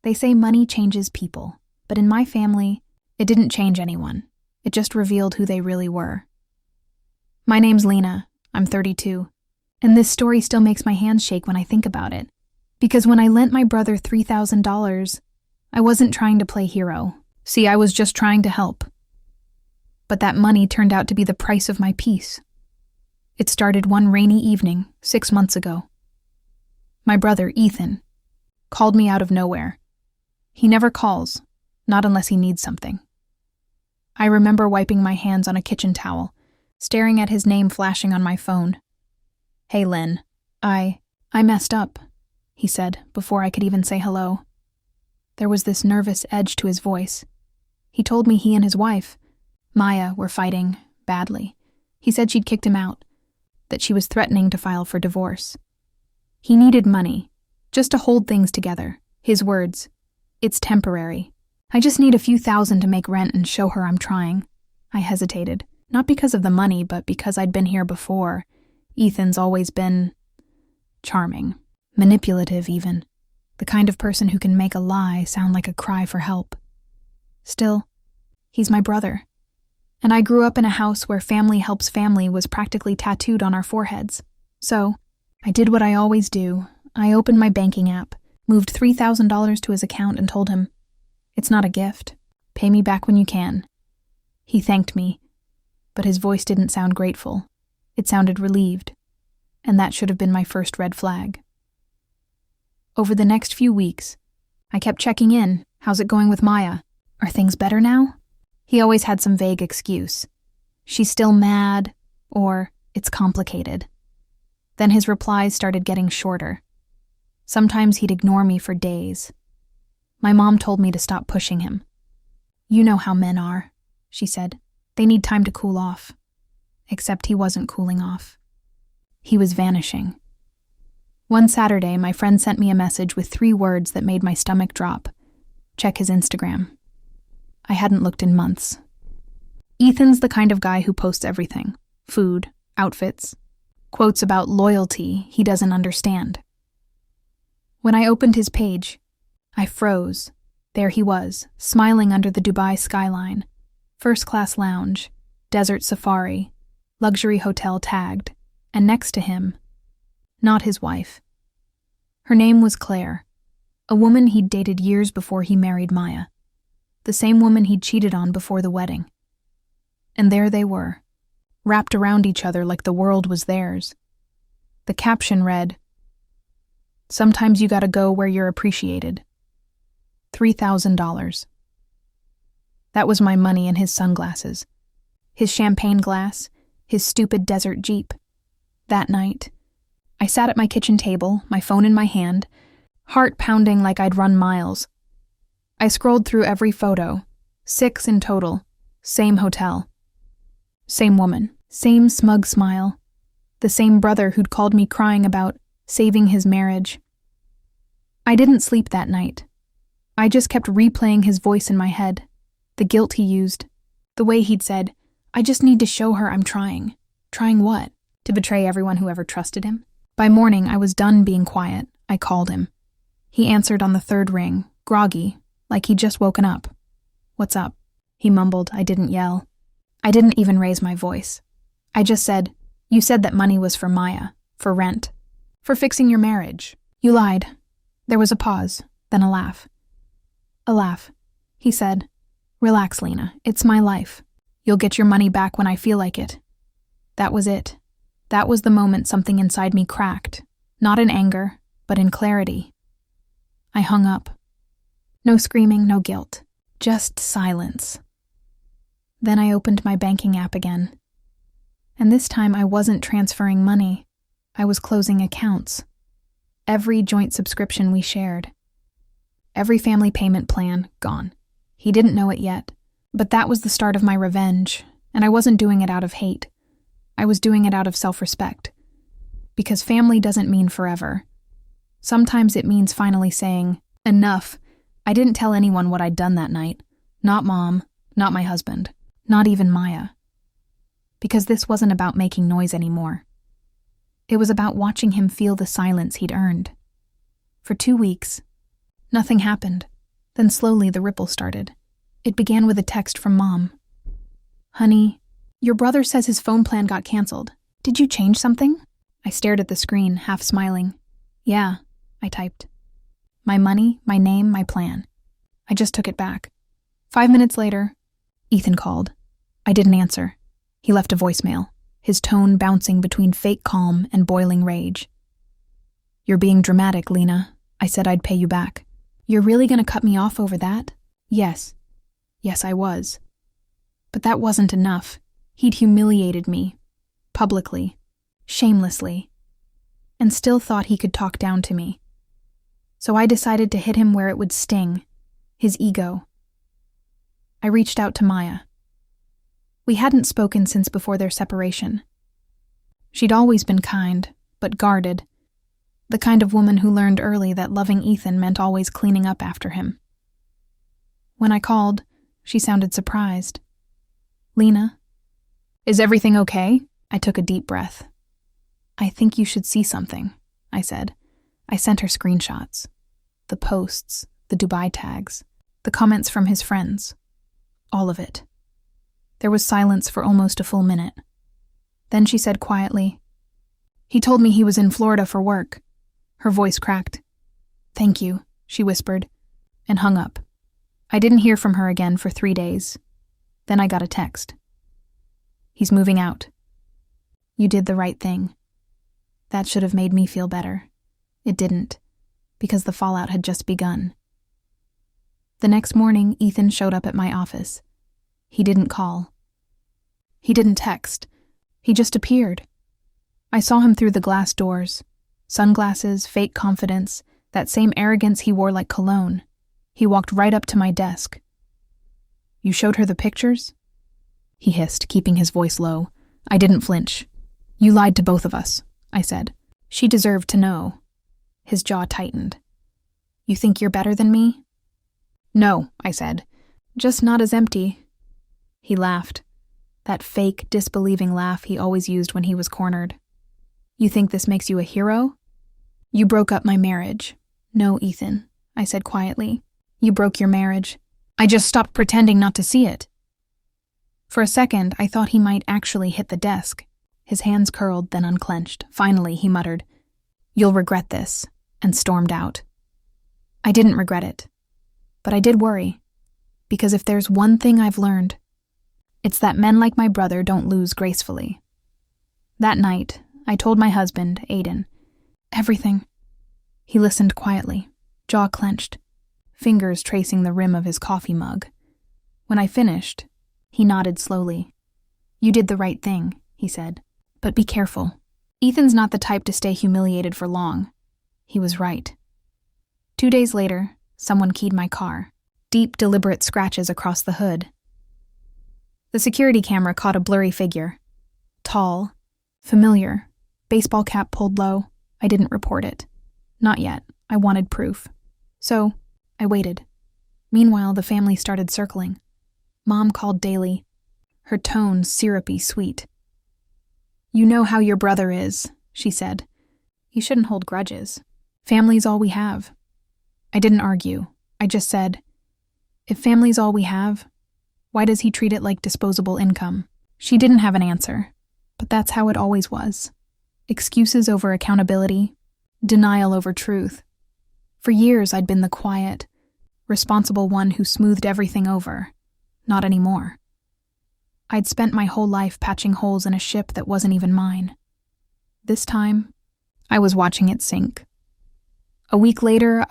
They say money changes people, but in my family, it didn't change anyone. It just revealed who they really were. My name's Lena. I'm 32. And this story still makes my hands shake when I think about it. Because when I lent my brother $3,000, I wasn't trying to play hero. See, I was just trying to help. But that money turned out to be the price of my peace. It started one rainy evening 6 months ago. My brother, Ethan, called me out of nowhere. He never calls, not unless he needs something. I remember wiping my hands on a kitchen towel, staring at his name flashing on my phone. "Hey, Len, I messed up," he said before I could even say hello. There was this nervous edge to his voice. He told me he and his wife, Maya, were fighting badly. He said she'd kicked him out, that she was threatening to file for divorce. He needed money, just to hold things together. His words, "It's temporary. I just need a few thousand to make rent and show her I'm trying." I hesitated, not because of the money, but because I'd been here before. Ethan's always been charming, manipulative even, the kind of person who can make a lie sound like a cry for help. Still, he's my brother. And I grew up in a house where family helps family was practically tattooed on our foreheads. So, I did what I always do. I opened my banking app, moved $3,000 to his account and told him, "It's not a gift. Pay me back when you can." He thanked me, but his voice didn't sound grateful. It sounded relieved, and that should have been my first red flag. Over the next few weeks, I kept checking in. "How's it going with Maya? Are things better now?" He always had some vague excuse. "She's still mad," or "It's complicated." Then his replies started getting shorter. Sometimes he'd ignore me for days. My mom told me to stop pushing him. "You know how men are," she said. "They need time to cool off." Except he wasn't cooling off. He was vanishing. One Saturday, my friend sent me a message with 3 words that made my stomach drop. "Check his Instagram." I hadn't looked in months. Ethan's the kind of guy who posts everything. Food, outfits, quotes about loyalty he doesn't understand. When I opened his page, I froze. There he was, smiling under the Dubai skyline. First-class lounge, desert safari, luxury hotel tagged, and next to him, not his wife. Her name was Claire, a woman he'd dated years before he married Maya, the same woman he'd cheated on before the wedding. And there they were, wrapped around each other like the world was theirs. The caption read, "Sometimes you gotta go where you're appreciated." $3,000. That was my money and his sunglasses, his champagne glass, his stupid desert Jeep. That night, I sat at my kitchen table, my phone in my hand, heart pounding like I'd run miles. I scrolled through every photo, 6 in total, same hotel. Same woman, same smug smile, the same brother who'd called me crying about saving his marriage. I didn't sleep that night. I just kept replaying his voice in my head, the guilt he used, the way he'd said, "I just need to show her I'm trying." Trying what? To betray everyone who ever trusted him? By morning, I was done being quiet. I called him. He answered on the 3rd ring, groggy, like he'd just woken up. "What's up?" He mumbled. I didn't yell. I didn't even raise my voice. I just said, "You said that money was for Maya, for rent, for fixing your marriage. You lied." There was a pause, then a laugh. "A laugh." He said, "Relax, Lena. It's my life. You'll get your money back when I feel like it." That was it. That was the moment something inside me cracked, not in anger, but in clarity. I hung up. No screaming, no guilt, just silence. Then I opened my banking app again. And this time I wasn't transferring money. I was closing accounts. Every joint subscription we shared. Every family payment plan, gone. He didn't know it yet, but that was the start of my revenge, and I wasn't doing it out of hate. I was doing it out of self-respect. Because family doesn't mean forever. Sometimes it means finally saying, "Enough." I didn't tell anyone what I'd done that night. Not Mom, not my husband, not even Maya. Because this wasn't about making noise anymore. It was about watching him feel the silence he'd earned. For 2 weeks, nothing happened. Then slowly the ripple started. It began with a text from Mom. "Honey, your brother says his phone plan got canceled. Did you change something?" I stared at the screen, half smiling. "Yeah," I typed. "My money, my name, my plan." I just took it back. 5 minutes later, Ethan called. I didn't answer. He left a voicemail, his tone bouncing between fake calm and boiling rage. "You're being dramatic, Lena. I said I'd pay you back." "You're really gonna cut me off over that?" Yes, I was. But that wasn't enough. He'd humiliated me. Publicly. Shamelessly. And still thought he could talk down to me. So I decided to hit him where it would sting. His ego. I reached out to Maya. We hadn't spoken since before their separation. She'd always been kind, but guarded. The kind of woman who learned early that loving Ethan meant always cleaning up after him. When I called, she sounded surprised. "Lena, is everything okay?" I took a deep breath. "I think you should see something," I said. I sent her screenshots. The posts, the Dubai tags, the comments from his friends. All of it. There was silence for almost a full minute. Then she said quietly, "He told me he was in Florida for work." Her voice cracked. "Thank you," she whispered, and hung up. I didn't hear from her again for 3 days. Then I got a text. "He's moving out. You did the right thing." That should have made me feel better. It didn't, because the fallout had just begun. The next morning, Ethan showed up at my office. He didn't call. He didn't text. He just appeared. I saw him through the glass doors. Sunglasses, fake confidence, that same arrogance he wore like cologne. He walked right up to my desk. "You showed her the pictures?" he hissed, keeping his voice low. I didn't flinch. "You lied to both of us," I said. "She deserved to know." His jaw tightened. "You think you're better than me?" "No," I said. "Just not as empty." He laughed. That fake, disbelieving laugh he always used when he was cornered. "You think this makes you a hero?" "You broke up my marriage." "No, Ethan," I said quietly. "You broke your marriage. I just stopped pretending not to see it." For a second, I thought he might actually hit the desk. His hands curled, then unclenched. Finally, he muttered, "You'll regret this," and stormed out. I didn't regret it. But I did worry. Because if there's one thing I've learned, it's that men like my brother don't lose gracefully. That night, I told my husband, Aiden, everything. He listened quietly, jaw clenched, fingers tracing the rim of his coffee mug. When I finished, he nodded slowly. "You did the right thing," he said. "But be careful. Ethan's not the type to stay humiliated for long." He was right. 2 days later, someone keyed my car. Deep, deliberate scratches across the hood. The security camera caught a blurry figure. Tall, familiar, baseball cap pulled low. I didn't report it. Not yet. I wanted proof. So, I waited. Meanwhile, the family started circling. Mom called daily, her tone syrupy sweet. "You know how your brother is," she said. "You shouldn't hold grudges. Family's all we have." I didn't argue. I just said, "If family's all we have, why does he treat it like disposable income?" She didn't have an answer, but that's how it always was. Excuses over accountability, denial over truth. For years, I'd been the quiet, responsible one who smoothed everything over. Not anymore. I'd spent my whole life patching holes in a ship that wasn't even mine. This time, I was watching it sink. A week later,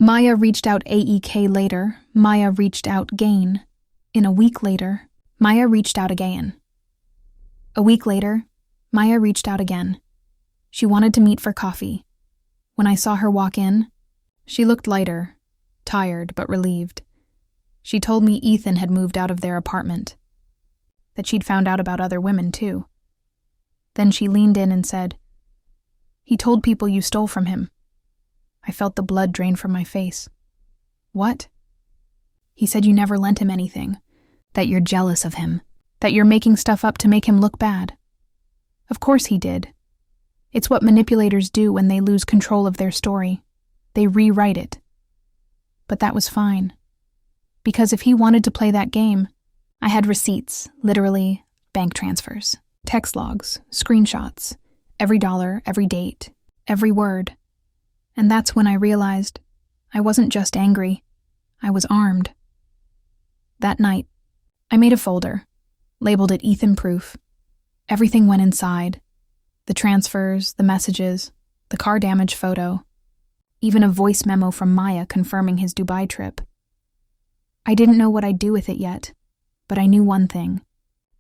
Maya reached out AEK later, Maya reached out again. In a week later, Maya reached out again. A week later, Maya reached out again. She wanted to meet for coffee. When I saw her walk in, she looked lighter, tired but relieved. She told me Ethan had moved out of their apartment, that she'd found out about other women too. Then she leaned in and said, "He told people you stole from him." I felt the blood drain from my face. "What?" "He said you never lent him anything, that you're jealous of him, that you're making stuff up to make him look bad." Of course he did. It's what manipulators do when they lose control of their story. They rewrite it. But that was fine. Because if he wanted to play that game, I had receipts, literally bank transfers, text logs, screenshots, every dollar, every date, every word. And that's when I realized I wasn't just angry, I was armed. That night, I made a folder, labeled it Ethan Proof. Everything went inside. The transfers, the messages, the car damage photo, even a voice memo from Maya confirming his Dubai trip. I didn't know what I'd do with it yet, but I knew one thing.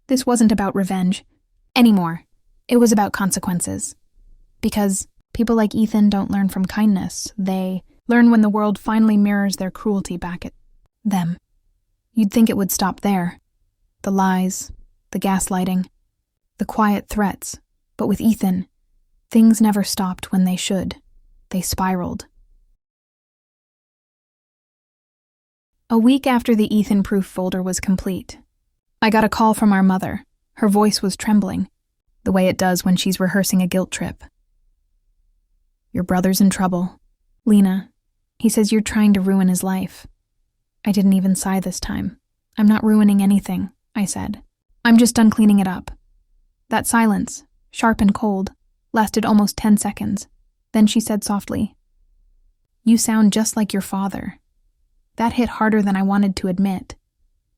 This wasn't about revenge anymore. It was about consequences. Because people like Ethan don't learn from kindness. They learn when the world finally mirrors their cruelty back at them. You'd think it would stop there. The lies, the gaslighting, the quiet threats. But with Ethan, things never stopped when they should. They spiraled. A week after the Ethan Proof folder was complete, I got a call from our mother. Her voice was trembling, the way it does when she's rehearsing a guilt trip. "Your brother's in trouble. Lena, he says you're trying to ruin his life." I didn't even sigh this time. "I'm not ruining anything," I said. "I'm just done cleaning it up." That silence, sharp and cold, lasted almost 10 seconds. Then she said softly, "You sound just like your father." That hit harder than I wanted to admit,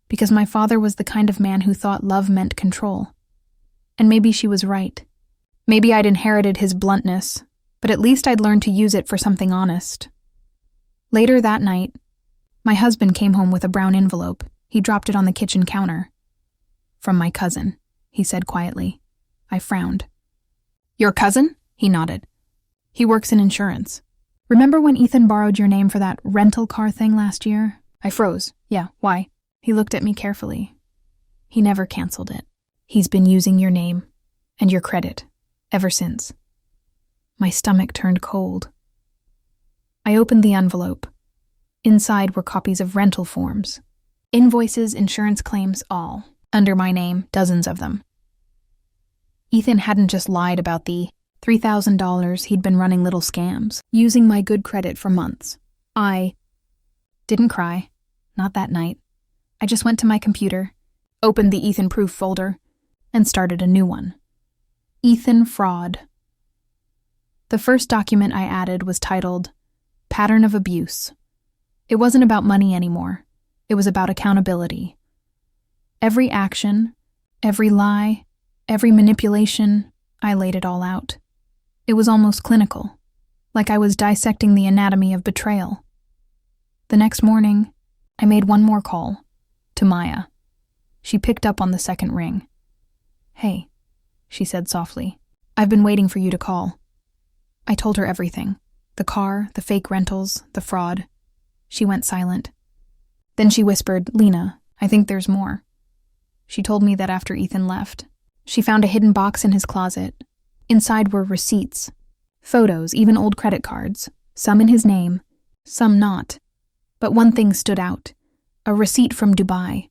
because my father was the kind of man who thought love meant control. And maybe she was right. Maybe I'd inherited his bluntness, but at least I'd learned to use it for something honest. Later that night, my husband came home with a brown envelope. He dropped it on the kitchen counter. "From my cousin," he said quietly. I frowned. "Your cousin?" He nodded. "He works in insurance. Remember when Ethan borrowed your name for that rental car thing last year?" I froze. "Yeah, why?" He looked at me carefully. "He never canceled it. He's been using your name and your credit ever since." My stomach turned cold. I opened the envelope. Inside were copies of rental forms. Invoices, insurance claims, all. Under my name, dozens of them. Ethan hadn't just lied about the $3,000 he'd been running little scams, using my good credit for months. I didn't cry. Not that night. I just went to my computer, opened the Ethan Proof folder, and started a new one. Ethan Fraud. The first document I added was titled Pattern of Abuse. It wasn't about money anymore. It was about accountability. Every action, every lie, every manipulation, I laid it all out. It was almost clinical, like I was dissecting the anatomy of betrayal. The next morning, I made one more call, to Maya. She picked up on the second ring. "Hey," she said softly, "I've been waiting for you to call." I told her everything. The car, the fake rentals, the fraud. She went silent. Then she whispered, "Lena, I think there's more." She told me that after Ethan left, she found a hidden box in his closet. Inside were receipts, photos, even old credit cards, some in his name, some not. But one thing stood out, a receipt from Dubai,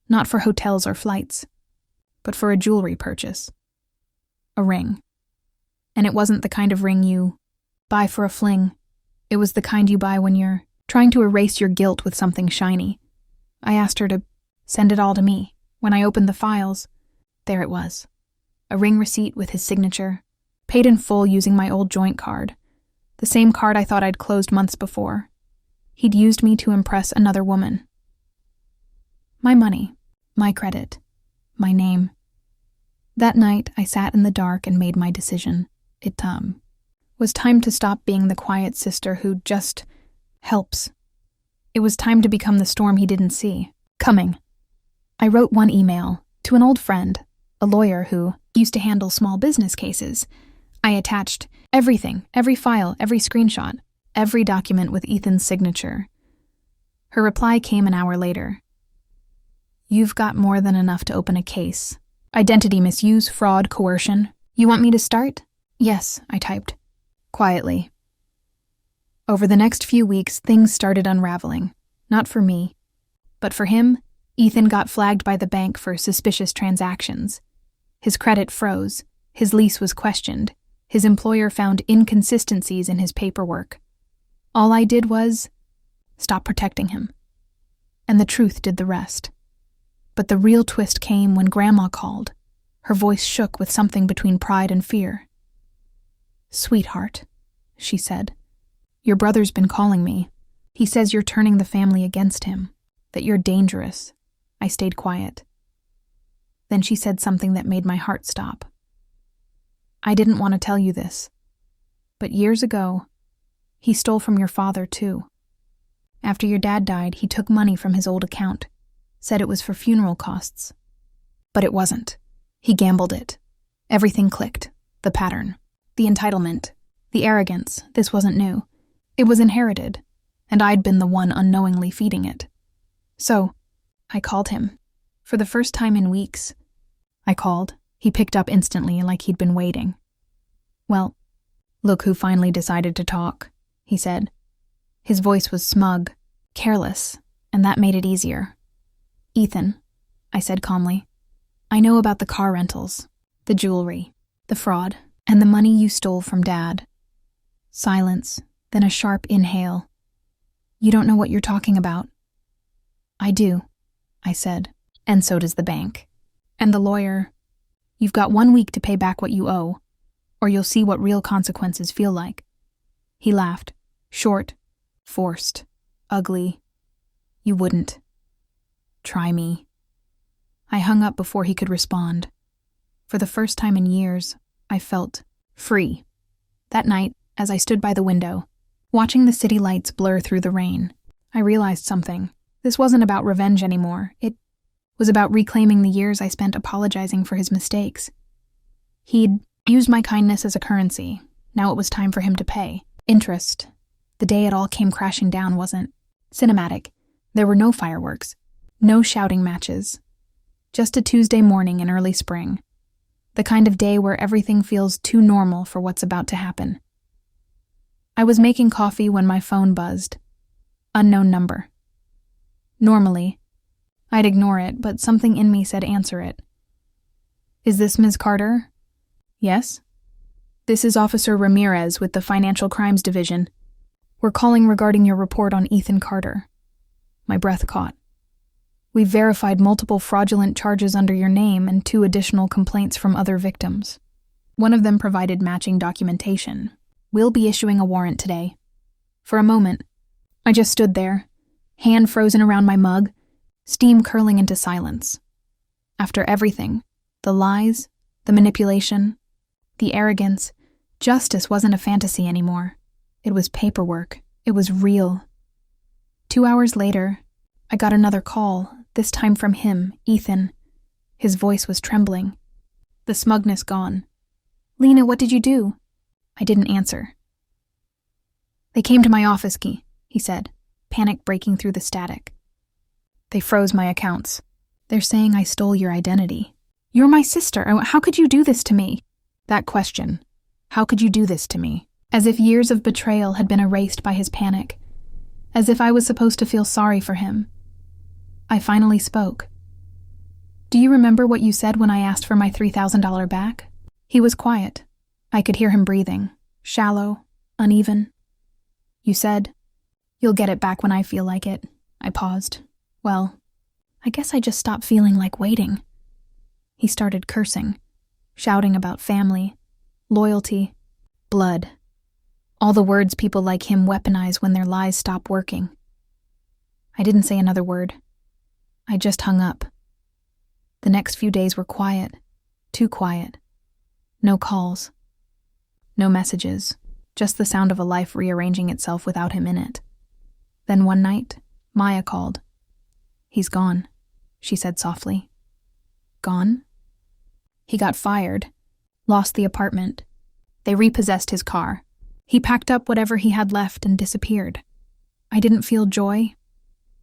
not for hotels or flights, but for a jewelry purchase. A ring. And it wasn't the kind of ring you buy for a fling. It was the kind you buy when you're trying to erase your guilt with something shiny. I asked her to send it all to me. When I opened the files, there it was. A ring receipt with his signature, paid in full using my old joint card, the same card I thought I'd closed months before. He'd used me to impress another woman. My money, my credit, my name. That night, I sat in the dark and made my decision. It was time to stop being the quiet sister who just helps. It was time to become the storm he didn't see coming. I wrote one email to an old friend, a lawyer who used to handle small business cases. I attached everything, every file, every screenshot, every document with Ethan's signature. Her reply came an hour later. "You've got more than enough to open a case. Identity misuse, fraud, coercion. You want me to start?" "Yes," I typed, quietly. Over the next few weeks, things started unraveling. Not for me, but for him. Ethan got flagged by the bank for suspicious transactions. His credit froze. His lease was questioned. His employer found inconsistencies in his paperwork. All I did was stop protecting him. And the truth did the rest. But the real twist came when Grandma called. Her voice shook with something between pride and fear. "Sweetheart," she said, "your brother's been calling me. He says you're turning the family against him, that you're dangerous." I stayed quiet. Then she said something that made my heart stop. "I didn't want to tell you this, but years ago, he stole from your father too. After your dad died, he took money from his old account, said it was for funeral costs. But it wasn't. He gambled it. Everything clicked. The pattern. The entitlement. The arrogance. This wasn't new. It was inherited, and I'd been the one unknowingly feeding it. So, I called him. For the first time in weeks. I called. He picked up instantly like he'd been waiting. "Well, look who finally decided to talk," he said. His voice was smug, careless, and that made it easier. "Ethan," I said calmly, "I know about the car rentals, the jewelry, the fraud, and the money you stole from Dad." Silence, then a sharp inhale. "You don't know what you're talking about." "I do," I said, "and so does the bank. And the lawyer. You've got 1 week to pay back what you owe, or you'll see what real consequences feel like." He laughed, short, forced, ugly. "You wouldn't. Try me." I hung up before he could respond. For the first time in years, I felt free. That night, as I stood by the window, watching the city lights blur through the rain, I realized something. This wasn't about revenge anymore. It was about reclaiming the years I spent apologizing for his mistakes. He'd used my kindness as a currency. Now it was time for him to pay. Interest. The day it all came crashing down wasn't cinematic. There were no fireworks, no shouting matches. Just a Tuesday morning in early spring. The kind of day where everything feels too normal for what's about to happen. I was making coffee when my phone buzzed. Unknown number. Normally, I'd ignore it, but something in me said answer it. "Is this Ms. Carter?" "Yes." "This is Officer Ramirez with the Financial Crimes Division. We're calling regarding your report on Ethan Carter." My breath caught. "We've verified multiple fraudulent charges under your name and 2 additional complaints from other victims. One of them provided matching documentation. We'll be issuing a warrant today." For a moment, I just stood there, hand frozen around my mug, steam curling into silence. After everything, the lies, the manipulation, the arrogance, justice wasn't a fantasy anymore. It was paperwork. It was real. 2 hours later, I got another call, this time from him, Ethan. His voice was trembling. The smugness gone. "Lena, what did you do?" I didn't answer. "They came to my office key," he said, panic breaking through the static. "They froze my accounts. They're saying I stole your identity." "You're my sister. How could you do this to me?" That question. How could you do this to me? As if years of betrayal had been erased by his panic. As if I was supposed to feel sorry for him. I finally spoke. "Do you remember what you said when I asked for my $3,000 back?" He was quiet. I could hear him breathing. Shallow, uneven. "You said, 'You'll get it back when I feel like it.'" I paused. "Well, I guess I just stopped feeling like waiting." He started cursing, shouting about family, loyalty, blood. All the words people like him weaponize when their lies stop working. I didn't say another word. I just hung up. The next few days were quiet, too quiet. No calls. No messages, just the sound of a life rearranging itself without him in it. Then one night, Maya called. "He's gone," she said softly. "Gone?" "He got fired, lost the apartment. They repossessed his car. He packed up whatever he had left and disappeared." I didn't feel joy.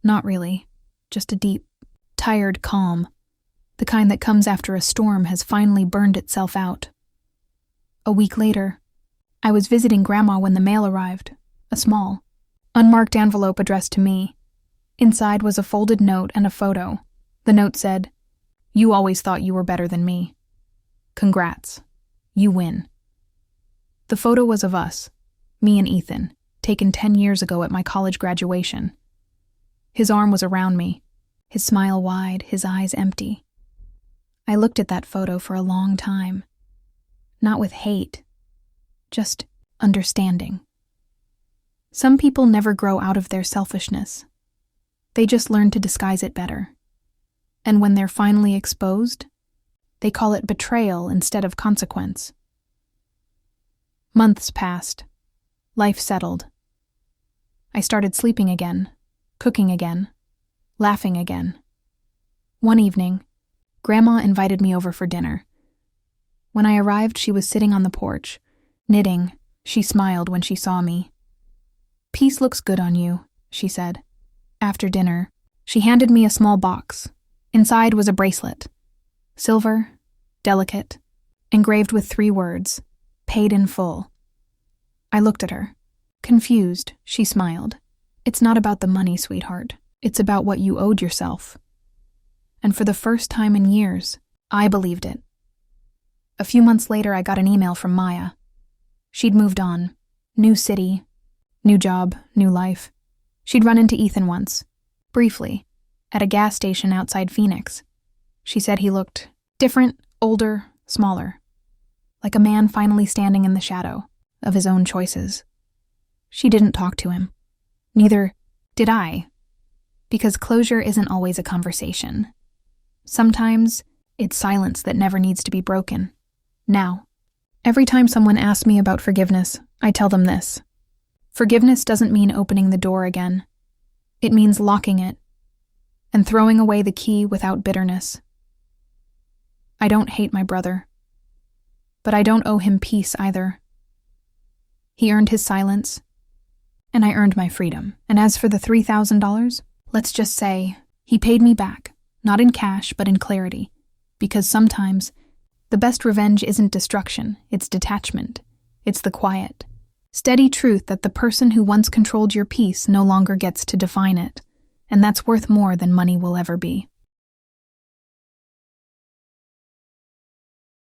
Not really. Just a deep, tired calm. The kind that comes after a storm has finally burned itself out. A week later, I was visiting Grandma when the mail arrived. A small, unmarked envelope addressed to me. Inside was a folded note and a photo. The note said, "You always thought you were better than me. Congrats. You win." The photo was of us, me and Ethan, taken 10 years ago at my college graduation. His arm was around me, his smile wide, his eyes empty. I looked at that photo for a long time. Not with hate, just understanding. Some people never grow out of their selfishness. They just learn to disguise it better. And when they're finally exposed, they call it betrayal instead of consequence. Months passed. Life settled. I started sleeping again, cooking again, laughing again. One evening, Grandma invited me over for dinner. When I arrived, she was sitting on the porch, knitting. She smiled when she saw me. "Peace looks good on you," she said. After dinner, she handed me a small box. Inside was a bracelet. Silver, delicate, engraved with 3 words, "Paid in full." I looked at her. Confused, she smiled. "It's not about the money, sweetheart. It's about what you owed yourself." And for the first time in years, I believed it. A few months later, I got an email from Maya. She'd moved on. New city, new job, new life. She'd run into Ethan once, briefly, at a gas station outside Phoenix. She said he looked different, older, smaller, like a man finally standing in the shadow of his own choices. She didn't talk to him. Neither did I, because closure isn't always a conversation. Sometimes it's silence that never needs to be broken. Now, every time someone asks me about forgiveness, I tell them this. Forgiveness doesn't mean opening the door again. It means locking it and throwing away the key without bitterness. I don't hate my brother, but I don't owe him peace either. He earned his silence, and I earned my freedom. And as for the $3,000, let's just say he paid me back, not in cash, but in clarity, because sometimes the best revenge isn't destruction, it's detachment. It's the quiet, steady truth that the person who once controlled your peace no longer gets to define it, and that's worth more than money will ever be.